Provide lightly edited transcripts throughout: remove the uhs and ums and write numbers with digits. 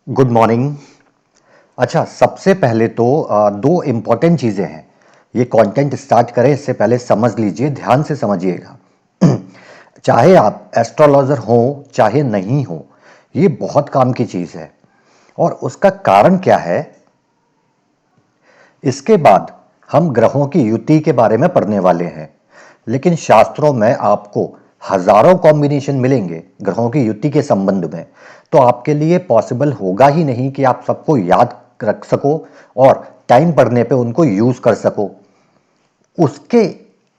Good morning. अच्छा, सबसे पहले तो दो इम्पॉर्टेंट चीज़ें हैं। ये कंटेंट स्टार्ट करें इससे पहले समझ लीजिए, ध्यान से समझिएगा। चाहे आप एस्ट्रोलॉजर हो चाहे नहीं हो, ये बहुत काम की चीज़ है। और उसका कारण क्या है, इसके बाद हम ग्रहों की युति के बारे में पढ़ने वाले हैं। लेकिन शास्त्रों में आपको हजारों कॉम्बिनेशन मिलेंगे ग्रहों की युति के संबंध में, तो आपके लिए पॉसिबल होगा ही नहीं कि आप सबको याद रख सको और टाइम पढ़ने पे उनको यूज कर सको। उसके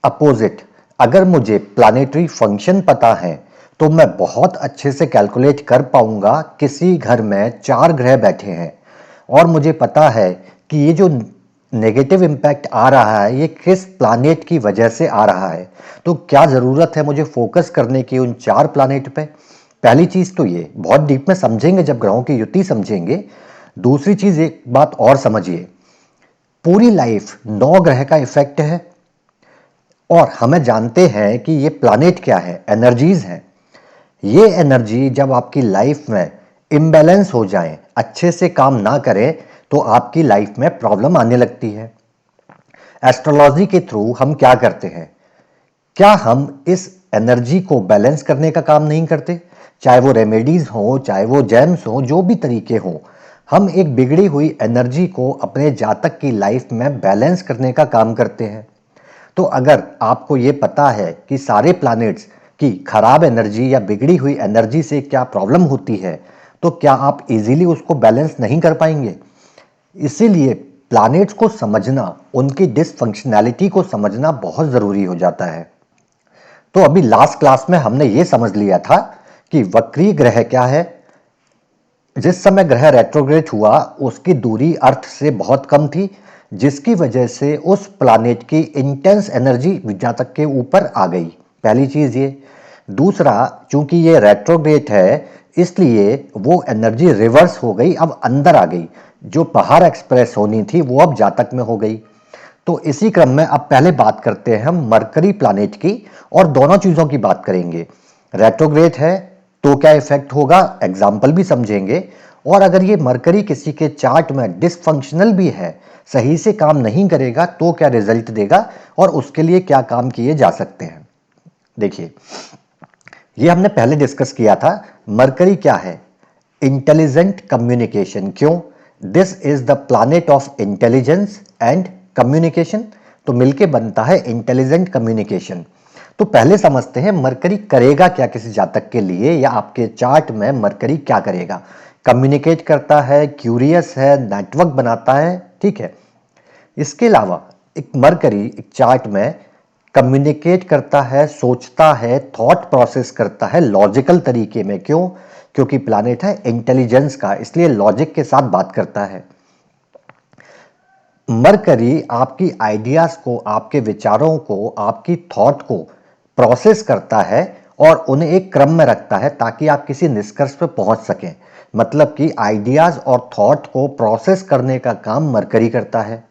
अपोजिट अगर मुझे प्लानिटरी फंक्शन पता है तो मैं बहुत अच्छे से कैलकुलेट कर पाऊंगा किसी घर में 4 ग्रह बैठे हैं और मुझे पता है कि ये जो नेगेटिव इम्पैक्ट आ रहा है ये किस प्लानेट की वजह से आ रहा है। तो क्या ज़रूरत है मुझे फोकस करने की उन 4 प्लानेट पे। पहली चीज़ तो ये बहुत डीप में समझेंगे जब ग्रहों की युति समझेंगे। दूसरी चीज़ एक बात और समझिए, पूरी लाइफ 9 ग्रह का इफेक्ट है और हमें जानते हैं कि ये प्लानेट क्या है, एनर्जीज हैं। ये एनर्जी जब आपकी लाइफ में इम्बैलेंस हो जाए, अच्छे से काम ना करें, तो आपकी लाइफ में प्रॉब्लम आने लगती है। एस्ट्रोलॉजी के थ्रू हम क्या करते हैं, क्या हम इस एनर्जी को बैलेंस करने का काम नहीं करते? चाहे वो रेमेडीज हो, चाहे वो जेम्स हो, जो भी तरीके हो, हम एक बिगड़ी हुई एनर्जी को अपने जातक की लाइफ में बैलेंस करने का काम करते हैं। तो अगर आपको ये पता है कि सारे प्लैनेट्स की खराब एनर्जी या बिगड़ी हुई एनर्जी से क्या प्रॉब्लम होती है, तो क्या आप इजीली उसको बैलेंस नहीं कर पाएंगे? इसीलिए प्लैनेट्स को समझना, उनकी डिसफंक्शनैलिटी को समझना बहुत जरूरी हो जाता है। तो अभी लास्ट क्लास में हमने ये समझ लिया था कि वक्री ग्रह क्या है। जिस समय ग्रह रेट्रोग्रेड हुआ उसकी दूरी अर्थ से बहुत कम थी, जिसकी वजह से उस प्लानेट की इंटेंस एनर्जी जातक के ऊपर आ गई। पहली चीज ये। दूसरा, चूंकि ये रेट्रोग्रेड है इसलिए वो एनर्जी रिवर्स हो गई, अब अंदर आ गई। जो बाहर एक्सप्रेस होनी थी वो अब जातक में हो गई। तो इसी क्रम में अब पहले बात करते हैं हम मरकरी प्लानेट की और दोनों चीजों की बात करेंगे। रेट्रोग्रेड है तो क्या इफेक्ट होगा, एग्जाम्पल भी समझेंगे। और अगर ये मरकरी किसी के चार्ट में डिसफंक्शनल भी है, सही से काम नहीं करेगा, तो क्या रिजल्ट देगा और उसके लिए क्या काम किए जा सकते हैं। देखिए, ये हमने पहले डिस्कस किया था। मरकरी क्या है? Intelligent communication. क्यों? This is the planet of intelligence and communication. तो मिलके बनता है इंटेलिजेंट कम्युनिकेशन। तो पहले समझते हैं मरकरी करेगा क्या किसी जातक के लिए, या आपके चार्ट में मरकरी क्या करेगा। कम्युनिकेट करता है, क्यूरियस है, नेटवर्क बनाता है, ठीक है। इसके अलावा एक मरकरी एक चार्ट में कम्युनिकेट करता है, सोचता है, थॉट प्रोसेस करता है लॉजिकल तरीके में। क्यों? क्योंकि प्लैनेट है इंटेलिजेंस का, इसलिए लॉजिक के साथ बात करता है। मरकरी आपकी आइडियाज को, आपके विचारों को, आपकी थॉट को प्रोसेस करता है और उन्हें एक क्रम में रखता है ताकि आप किसी निष्कर्ष पर पहुंच सकें। मतलब कि आइडियाज और थॉट को प्रोसेस करने का काम मरकरी करता है।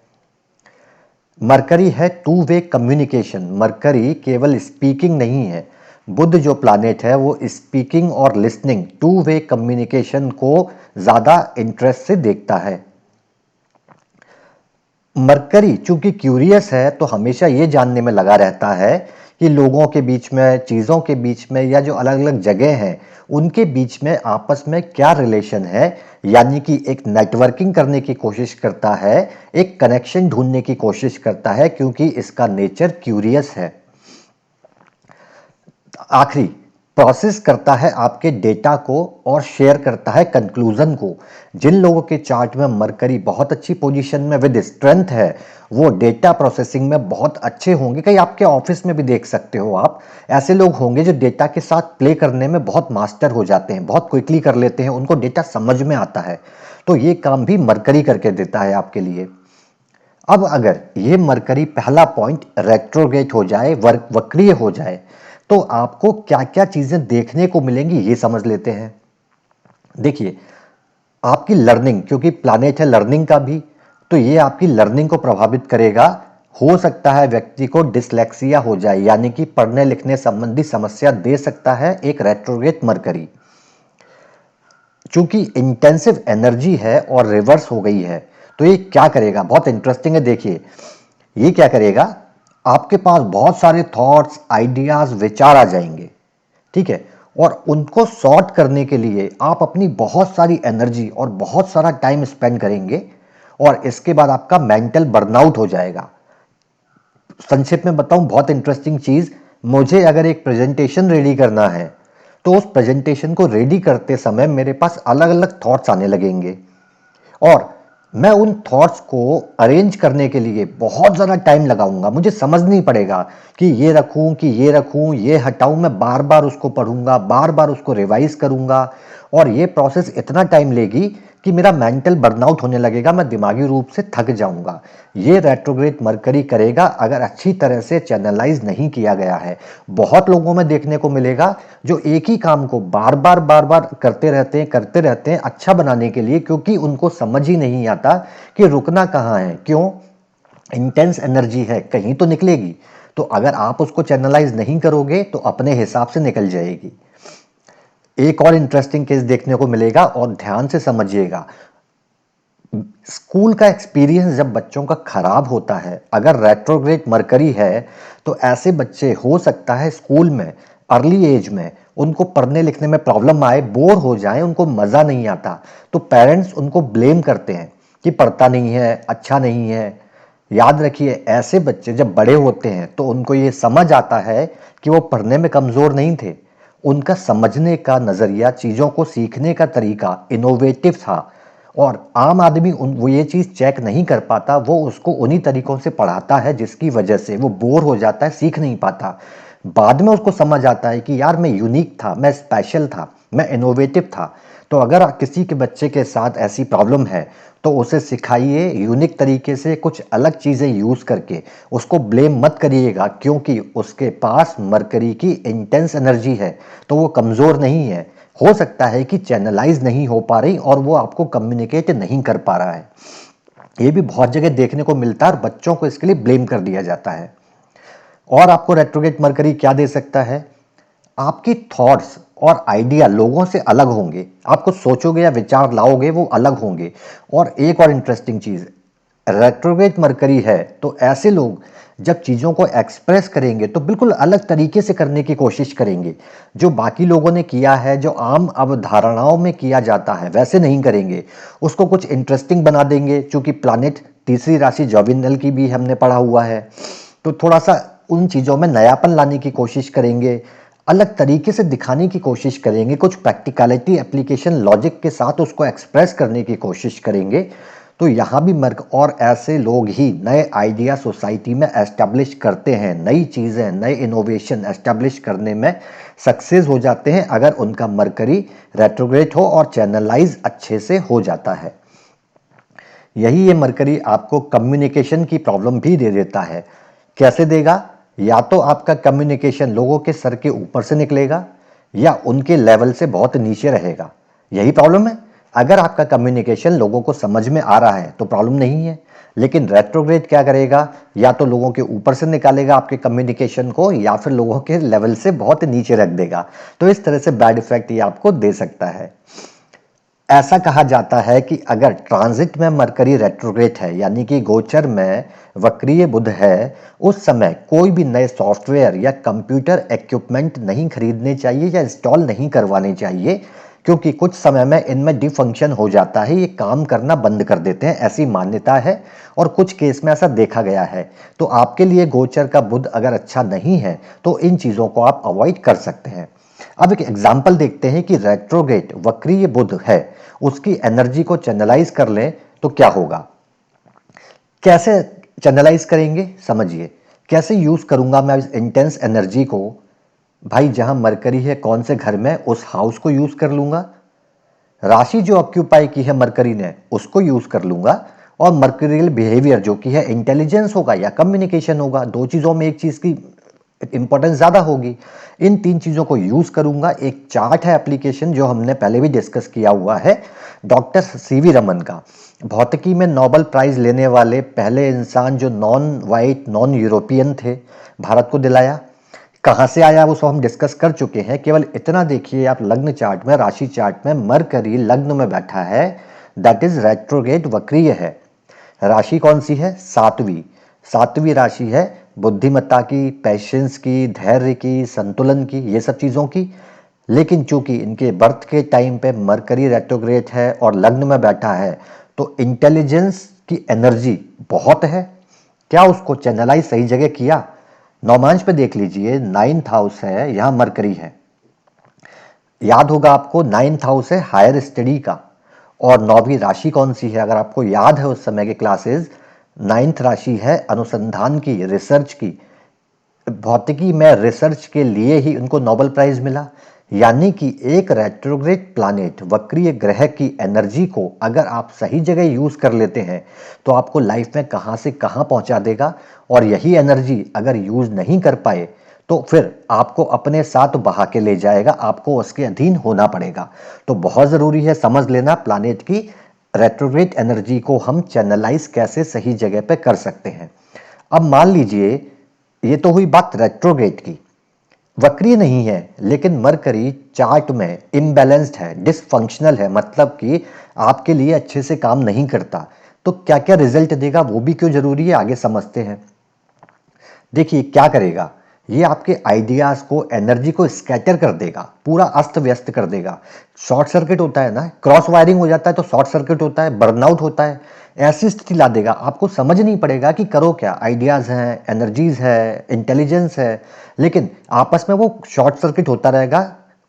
मरकरी है टू वे कम्युनिकेशन। मरकरी केवल स्पीकिंग नहीं है। बुध जो प्लैनेट है वो स्पीकिंग और लिसनिंग, टू वे कम्युनिकेशन को ज्यादा इंटरेस्ट से देखता है। मरकरी चूंकि क्यूरियस है तो हमेशा ये जानने में लगा रहता है कि लोगों के बीच में, चीज़ों के बीच में, या जो अलग अलग जगह हैं उनके बीच में आपस में क्या रिलेशन है। यानी कि एक नेटवर्किंग करने की कोशिश करता है, एक कनेक्शन ढूंढने की कोशिश करता है, क्योंकि इसका नेचर क्यूरियस है। आखिरी, प्रोसेस करता है आपके डेटा को और शेयर करता है कंक्लूजन को। जिन लोगों के चार्ट में मरकरी बहुत अच्छी पोजीशन में विद स्ट्रेंथ है, वो डेटा प्रोसेसिंग में बहुत अच्छे होंगे। कहीं आपके ऑफिस में भी देख सकते हो आप, ऐसे लोग होंगे जो डेटा के साथ प्ले करने में बहुत मास्टर हो जाते हैं, बहुत क्विकली कर लेते हैं, उनको डेटा समझ में आता है। तो ये काम भी मरकरी करके देता है आपके लिए। अब अगर ये मरकरी पहला पॉइंट रेट्रोग्रेड हो जाए, वक्रीय हो जाए, तो आपको क्या क्या चीजें देखने को मिलेंगी ये समझ लेते हैं। देखिए, आपकी लर्निंग, क्योंकि प्लैनेट है लर्निंग का भी, तो ये आपकी लर्निंग को प्रभावित करेगा। हो सकता है व्यक्ति को डिसलेक्सिया हो जाए, यानी कि पढ़ने लिखने संबंधी समस्या दे सकता है एक रेट्रोग्रेड मरकरी। चूंकि इंटेंसिव एनर्जी है और रिवर्स हो गई है, तो ये क्या करेगा, बहुत इंटरेस्टिंग है। देखिए ये क्या करेगा, आपके पास बहुत सारे थॉट्स, आइडियाज, विचार आ जाएंगे, ठीक है, और उनको सॉर्ट करने के लिए आप अपनी बहुत सारी एनर्जी और बहुत सारा टाइम स्पेंड करेंगे, और इसके बाद आपका मेंटल बर्नआउट हो जाएगा। संक्षिप्त में बताऊं, बहुत इंटरेस्टिंग चीज, मुझे अगर एक प्रेजेंटेशन रेडी करना है तो उस प्रेजेंटेशन को रेडी करते समय मेरे पास अलग अलग थॉट्स आने लगेंगे, और मैं उन थॉट्स को अरेंज करने के लिए बहुत ज़्यादा टाइम लगाऊंगा। मुझे समझ नहीं पड़ेगा कि ये रखूं कि ये रखूं, ये हटाऊं। मैं बार बार उसको पढ़ूंगा, बार बार उसको रिवाइज करूंगा, और ये प्रोसेस इतना टाइम लेगी कि मेरा मेंटल बर्नआउट होने लगेगा, मैं दिमागी रूप से थक जाऊंगा। ये रेट्रोग्रेड मरकरी करेगा अगर अच्छी तरह से चैनलाइज नहीं किया गया है। बहुत लोगों में देखने को मिलेगा जो एक ही काम को बार बार करते रहते हैं अच्छा बनाने के लिए, क्योंकि उनको समझ ही नहीं आता कि रुकना कहाँ है। क्यों? इंटेंस एनर्जी है, कहीं तो निकलेगी, तो अगर आप उसको चैनलाइज नहीं करोगे तो अपने हिसाब से निकल जाएगी। एक और इंटरेस्टिंग केस देखने को मिलेगा, और ध्यान से समझिएगा। स्कूल का एक्सपीरियंस जब बच्चों का खराब होता है, अगर रेट्रोग्रेड मरकरी है, तो ऐसे बच्चे हो सकता है स्कूल में अर्ली एज में उनको पढ़ने लिखने में प्रॉब्लम आए, बोर हो जाए, उनको मज़ा नहीं आता, तो पेरेंट्स उनको ब्लेम करते हैं कि पढ़ता नहीं है, अच्छा नहीं है। याद रखिए, ऐसे बच्चे जब बड़े होते हैं तो उनको ये समझ आता है कि वो पढ़ने में कमज़ोर नहीं थे, उनका समझने का नज़रिया, चीज़ों को सीखने का तरीका इनोवेटिव था, और आम आदमी वो ये चीज़ चेक नहीं कर पाता, वो उसको उन्हीं तरीकों से पढ़ाता है जिसकी वजह से वो बोर हो जाता है, सीख नहीं पाता। बाद में उसको समझ आता है कि यार मैं यूनिक था, मैं स्पेशल था, मैं इनोवेटिव था। तो अगर किसी के बच्चे के साथ ऐसी प्रॉब्लम है तो उसे सिखाइए यूनिक तरीके से, कुछ अलग चीज़ें यूज़ करके। उसको ब्लेम मत करिएगा, क्योंकि उसके पास मरकरी की इंटेंस एनर्जी है, तो वो कमज़ोर नहीं है। हो सकता है कि चैनलाइज नहीं हो पा रही और वो आपको कम्युनिकेट नहीं कर पा रहा है। ये भी बहुत जगह देखने को मिलता है, और बच्चों को इसके लिए ब्लेम कर दिया जाता है। और आपको रेट्रोग्रेड मरकरी क्या दे सकता है? आपकी थॉट्स और आइडिया लोगों से अलग होंगे, आपको सोचोगे या विचार लाओगे वो अलग होंगे। और एक और इंटरेस्टिंग चीज, रेट्रोग्रेड मरकरी है तो ऐसे लोग जब चीज़ों को एक्सप्रेस करेंगे तो बिल्कुल अलग तरीके से करने की कोशिश करेंगे। जो बाकी लोगों ने किया है, जो आम अवधारणाओं में किया जाता है, वैसे नहीं करेंगे, उसको कुछ इंटरेस्टिंग बना देंगे। चूंकि प्लानिट तीसरी राशि जॉविनल की भी हमने पढ़ा हुआ है, तो थोड़ा सा उन चीज़ों में नयापन लाने की कोशिश करेंगे, अलग तरीके से दिखाने की कोशिश करेंगे, कुछ प्रैक्टिकलिटी, एप्लीकेशन, लॉजिक के साथ उसको एक्सप्रेस करने की कोशिश करेंगे। तो यहाँ भी मर्क और ऐसे लोग ही नए आइडिया सोसाइटी में एस्टेब्लिश करते हैं, नई चीज़ें, नए इनोवेशन एस्टेब्लिश करने में सक्सेस हो जाते हैं, अगर उनका मरकरी रेट्रोग्रेड हो और चैनलाइज अच्छे से हो जाता है। यही ये मरकरी आपको कम्युनिकेशन की प्रॉब्लम भी दे देता है। कैसे देगा? या तो आपका कम्युनिकेशन लोगों के सर के ऊपर से निकलेगा, या उनके लेवल से बहुत नीचे रहेगा। यही प्रॉब्लम है। अगर आपका कम्युनिकेशन लोगों को समझ में आ रहा है तो प्रॉब्लम नहीं है, लेकिन रेट्रोग्रेड क्या करेगा? या तो लोगों के ऊपर से निकालेगा आपके कम्युनिकेशन को, या फिर लोगों के लेवल से बहुत नीचे रख देगा। तो इस तरह से बैड इफेक्ट ये आपको दे सकता है। ऐसा कहा जाता है कि अगर ट्रांजिट में मरकरी रेट्रोग्रेड है, यानी कि गोचर में वक्रीय बुध है, उस समय कोई भी नए सॉफ्टवेयर या कंप्यूटर इक्विपमेंट नहीं खरीदने चाहिए या इंस्टॉल नहीं करवाने चाहिए, क्योंकि कुछ समय में इनमें डिफंक्शन हो जाता है, ये काम करना बंद कर देते हैं, ऐसी मान्यता है, और कुछ केस में ऐसा देखा गया है। तो आपके लिए गोचर का बुध अगर अच्छा नहीं है तो इन चीज़ों को आप अवॉइड कर सकते हैं। अब एक एग्जाम्पल देखते हैं कि रेट्रोग्रेड वक्रीय बुध है, उसकी एनर्जी को चैनलाइज कर लें तो क्या होगा। कैसे चैनलाइज करेंगे, समझिए। कैसे यूज करूंगा मैं इस इंटेंस एनर्जी को? भाई जहां मरकरी है कौन से घर में, उस हाउस को यूज कर लूंगा। राशि जो ऑक्यूपाई की है मरकरी ने उसको यूज कर लूंगा, और मर्करियल बिहेवियर जो कि है इंटेलिजेंस होगा या कम्युनिकेशन होगा, दो चीजों में एक चीज की इंपॉर्टेंस ज्यादा होगी। इन तीन चीजों को यूज करूंगा। एक चार्ट है, एप्लीकेशन, जो हमने पहले भी डिस्कस किया हुआ है, डॉक्टर सीवी रमन का, भौतिकी में नोबेल प्राइज लेने वाले पहले इंसान जो नॉन वाइट, नॉन यूरोपियन थे, भारत को दिलाया। कहाँ से आया वो सब हम डिस्कस कर चुके हैं। केवल इतना देखिए आप लग्न चार्ट में, राशि चार्ट में मरकरी लग्न में बैठा है, दैट इज रेट्रोग्रेड, वक्रीय है। राशि कौन सी है? सातवीं। सातवीं राशि है बुद्धिमत्ता की, पेशेंस की, धैर्य की, संतुलन की, ये सब चीज़ों की। लेकिन चूंकि इनके बर्थ के टाइम पे मरकरी रेट्रोग्रेड है और लग्न में बैठा है, तो इंटेलिजेंस की एनर्जी बहुत है। क्या उसको चैनलाइज सही जगह किया? नौमांश पे देख लीजिए, 9th हाउस है, यहां मरकरी है। याद होगा आपको, 9th हाउस है हायर स्टडी का। और 9वीं राशि कौन सी है? अगर आपको याद है उस समय के क्लासेस, 9th राशि है अनुसंधान की, रिसर्च की। भौतिकी में रिसर्च के लिए ही उनको नोबेल प्राइज मिला। यानी कि एक रेट्रोग्रेड प्लैनेट, वक्रीय ग्रह की एनर्जी को अगर आप सही जगह यूज कर लेते हैं तो आपको लाइफ में कहां से कहां पहुंचा देगा। और यही एनर्जी अगर यूज नहीं कर पाए तो फिर आपको अपने साथ बहा के ले जाएगा, आपको उसके अधीन होना पड़ेगा। तो बहुत जरूरी है समझ लेना प्लैनेट की रेट्रोग्रेड एनर्जी को हम चैनलाइज कैसे सही जगह पे कर सकते हैं। अब मान लीजिए, ये तो हुई बात रेट्रोग्रेड की, वक्रीय नहीं है, लेकिन मरकरी चार्ट में इम्बैलेंस्ड है, डिसफंक्शनल है, मतलब कि आपके लिए अच्छे से काम नहीं करता। तो क्या क्या रिजल्ट देगा वो भी क्यों जरूरी है, आगे समझते हैं। देखिए क्या करेगा, ये आपके आइडियाज को, एनर्जी को स्कैटर कर देगा, पूरा अस्त व्यस्त कर देगा। शॉर्ट सर्किट होता है ना, क्रॉस वायरिंग हो जाता है तो शॉर्ट सर्किट होता है, बर्नआउट होता है। ऐसी स्थिति ला देगा, आपको समझ नहीं पड़ेगा कि करो क्या। आइडियाज हैं, एनर्जीज है, इंटेलिजेंस है, लेकिन आपस में वो शॉर्ट सर्किट होता रहेगा,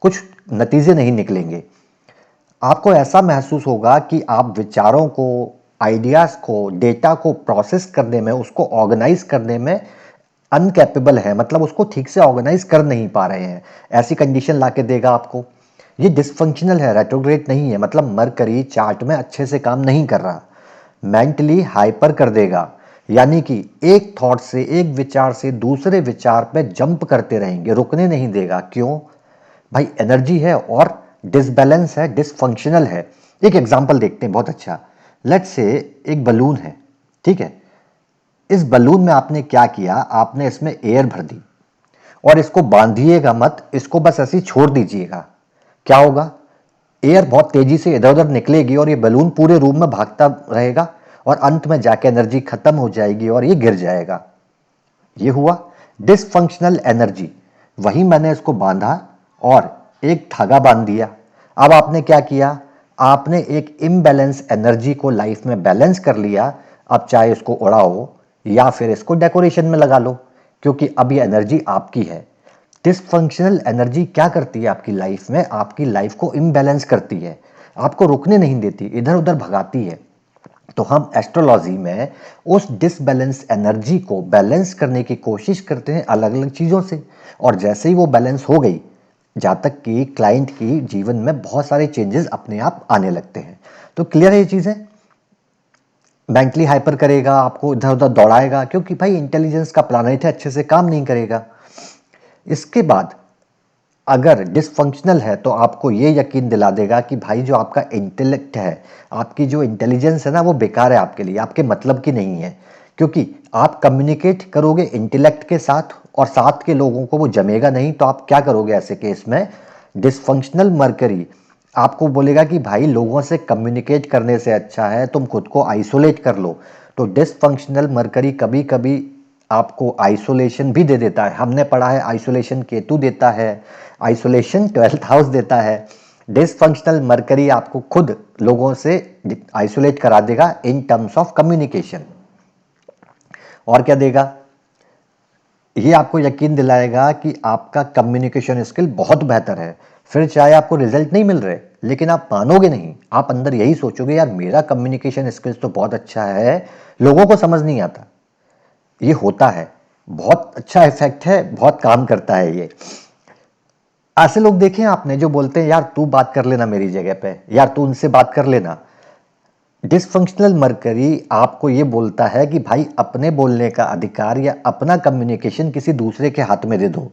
कुछ नतीजे नहीं निकलेंगे। आपको ऐसा महसूस होगा कि आप विचारों को, आइडियाज को, डेटा को प्रोसेस करने में, उसको ऑर्गेनाइज करने में अनकैपेबल है, मतलब उसको ठीक से ऑर्गेनाइज कर नहीं पा रहे हैं। ऐसी कंडीशन लाके देगा आपको। ये डिसफंक्शनल है, रेट्रोग्रेड नहीं है, मतलब मरकरी चार्ट में अच्छे से काम नहीं कर रहा। मेंटली हाइपर कर देगा, यानी कि एक थॉट से, एक विचार से दूसरे विचार पे जंप करते रहेंगे, रुकने नहीं देगा। क्यों भाई? एनर्जी है और डिसबैलेंस है, डिसफंक्शनल है। एक एग्जांपल देखते हैं बहुत अच्छा। लेट्स से एक बलून है, ठीक है। इस बलून में आपने क्या किया, आपने इसमें एयर भर दी और इसको बांधिएगा मत, इसको बस ऐसे ही छोड़ दीजिएगा। क्या होगा? एयर बहुत तेजी से इधर उधर निकलेगी और ये बलून पूरे रूम में भागता रहेगा और अंत में जाके एनर्जी खत्म हो जाएगी और ये गिर जाएगा। ये हुआ डिसफंक्शनल एनर्जी। वही मैंने इसको बांधा और एक धागा बांध दिया। अब आपने क्या किया? आपने एक इम्बैलेंस एनर्जी को लाइफ में बैलेंस कर लिया। अब चाहे इसको उड़ाओ या फिर इसको डेकोरेशन में लगा लो, क्योंकि अब ये एनर्जी आपकी है। डिसफंक्शनल एनर्जी क्या करती है आपकी लाइफ में? आपकी लाइफ को इम्बैलेंस करती है, आपको रुकने नहीं देती, इधर उधर भगाती है। तो हम एस्ट्रोलॉजी में उस डिसबैलेंस एनर्जी को बैलेंस करने की कोशिश करते हैं अलग अलग चीज़ों से। और जैसे ही वो बैलेंस हो गई, जहाँ तक कि क्लाइंट की जीवन में बहुत सारे चेंजेस अपने आप आने लगते हैं। तो क्लियर है ये चीज़ें। मेंटली हाइपर करेगा, आपको इधर उधर दौड़ाएगा, क्योंकि भाई इंटेलिजेंस का प्लानट है, अच्छे से काम नहीं करेगा। इसके बाद अगर डिसफंक्शनल है तो आपको ये यकीन दिला देगा कि भाई जो आपका इंटेलेक्ट है, आपकी जो इंटेलिजेंस है ना, वो बेकार है आपके लिए, आपके मतलब की नहीं है। क्योंकि आप कम्युनिकेट करोगे इंटेलेक्ट के साथ और साथ के लोगों को वो जमेगा नहीं, तो आप क्या करोगे ऐसे केस में? डिसफंक्शनल मरकरी आपको बोलेगा कि भाई लोगों से कम्युनिकेट करने से अच्छा है तुम खुद को आइसोलेट कर लो। तो डिसफंक्शनल मरकरी कभी कभी आपको आइसोलेशन भी दे देता है। हमने पढ़ा है आइसोलेशन केतु देता है, आइसोलेशन 12th हाउस देता है। डिसफंक्शनल मरकरी आपको खुद लोगों से आइसोलेट करा देगा इन टर्म्स ऑफ कम्युनिकेशन। और क्या देगा? ये आपको यकीन दिलाएगा कि आपका कम्युनिकेशन स्किल बहुत बेहतर है। फिर चाहे आपको रिजल्ट नहीं मिल रहे, लेकिन आप मानोगे नहीं, आप अंदर यही सोचोगे यार मेरा कम्युनिकेशन स्किल्स तो बहुत अच्छा है, लोगों को समझ नहीं आता। ये होता है, बहुत अच्छा इफेक्ट है, बहुत काम करता है ये। ऐसे लोग देखे आपने जो बोलते हैं यार तू बात कर लेना मेरी जगह पे, यार तू उनसे बात कर लेना। डिसफंक्शनल मरकरी आपको ये बोलता है कि भाई अपने बोलने का अधिकार या अपना कम्युनिकेशन किसी दूसरे के हाथ में दे दो।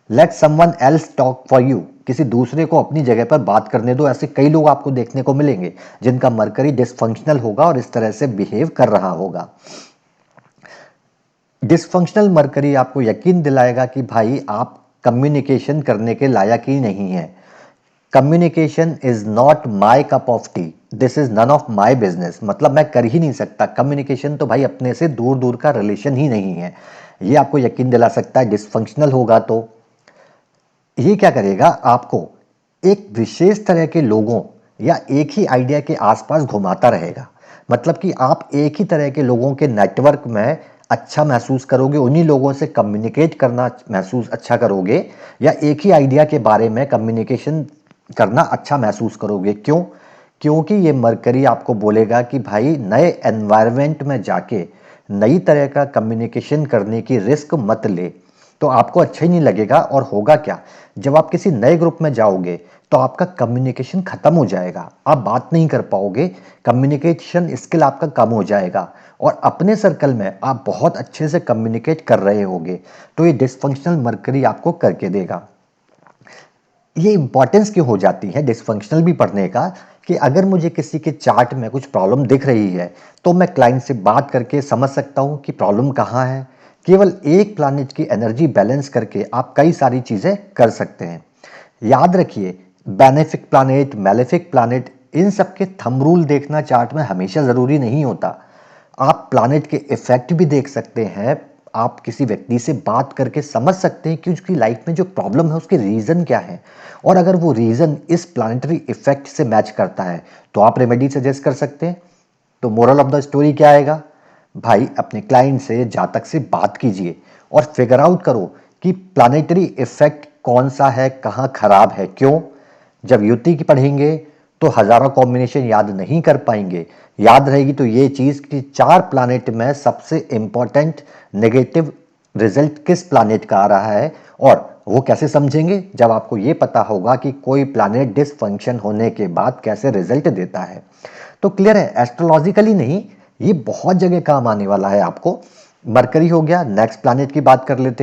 Let someone else talk for you, किसी दूसरे को अपनी जगह पर बात करने दो। ऐसे कई लोग आपको देखने को मिलेंगे जिनका मरकरी डिसफंक्शनल होगा और इस तरह से बिहेव कर रहा होगा। डिसफंक्शनल मरकरी आपको यकीन दिलाएगा कि भाई आप कम्युनिकेशन करने के लायक ही नहीं है। Communication is not my cup of tea, this is none of my business. मतलब मैं कर ही नहीं सकता। कम्युनिकेशन तो भाई अपने से दूर दूर का रिलेशन ही नहीं है। ये आपको यकीन दिला सकता है। डिसफंक्शनल होगा तो ये क्या करेगा, आपको एक विशेष तरह के लोगों या एक ही आइडिया के आसपास घुमाता रहेगा। मतलब कि आप एक ही तरह के लोगों के नेटवर्क में अच्छा महसूस करोगे, उन्हीं लोगों से कम्युनिकेट करना महसूस अच्छा करोगे, या एक ही आइडिया के बारे में कम्युनिकेशन करना अच्छा महसूस करोगे। क्यों? क्योंकि ये मरकरी आपको बोलेगा कि भाई नए एनवायरनमेंट में जाके नई तरह का कम्युनिकेशन करने की रिस्क मत ले। तो आपको अच्छा ही नहीं लगेगा और होगा क्या, जब आप किसी नए ग्रुप में जाओगे तो आपका कम्युनिकेशन खत्म हो जाएगा, आप बात नहीं कर पाओगे, कम्युनिकेशन स्किल आपका कम हो जाएगा और अपने सर्कल में आप बहुत अच्छे से कम्युनिकेट कर रहे होगे। तो ये डिसफंक्शनल मरकरी आपको करके देगा। ये इंपॉर्टेंस क्यों हो जाती है डिसफंक्शनल भी पढ़ने का, कि अगर मुझे किसी के चार्ट में कुछ प्रॉब्लम दिख रही है तो मैं क्लाइंट से बात करके समझ सकता हूँ कि प्रॉब्लम कहाँ है। केवल एक प्लैनेट की एनर्जी बैलेंस करके आप कई सारी चीज़ें कर सकते हैं। याद रखिए, बेनिफिक प्लैनेट, मैलेफिक प्लैनेट, इन सब के थंब रूल देखना चार्ट में हमेशा ज़रूरी नहीं होता। आप प्लैनेट के इफेक्ट भी देख सकते हैं। आप किसी व्यक्ति से बात करके समझ सकते हैं कि उसकी लाइफ में जो प्रॉब्लम है उसके रीज़न क्या है, और अगर वो रीज़न इस प्लानिटरी इफेक्ट से मैच करता है तो आप रेमेडी सजेस्ट कर सकते हैं। तो मोरल ऑफ द स्टोरी क्या आएगा, भाई अपने क्लाइंट से, जातक से बात कीजिए और फिगर आउट करो कि प्लानिटरी इफेक्ट कौन सा है, कहाँ खराब है, क्यों। जब युति की पढ़ेंगे तो हजारों कॉम्बिनेशन याद नहीं कर पाएंगे। याद रहेगी तो ये चीज कि 4 प्लानेट में सबसे इंपॉर्टेंट नेगेटिव रिजल्ट किस प्लानेट का आ रहा है, और वो कैसे समझेंगे, जब आपको ये पता होगा कि कोई प्लानेट डिसफंक्शन होने के बाद कैसे रिजल्ट देता है। तो क्लियर है, एस्ट्रोलॉजिकली नहीं, ये बहुत जगह काम आने वाला है आपको। मरकरी हो गया, नेक्स्ट प्लानेट की बात कर लेते हैं।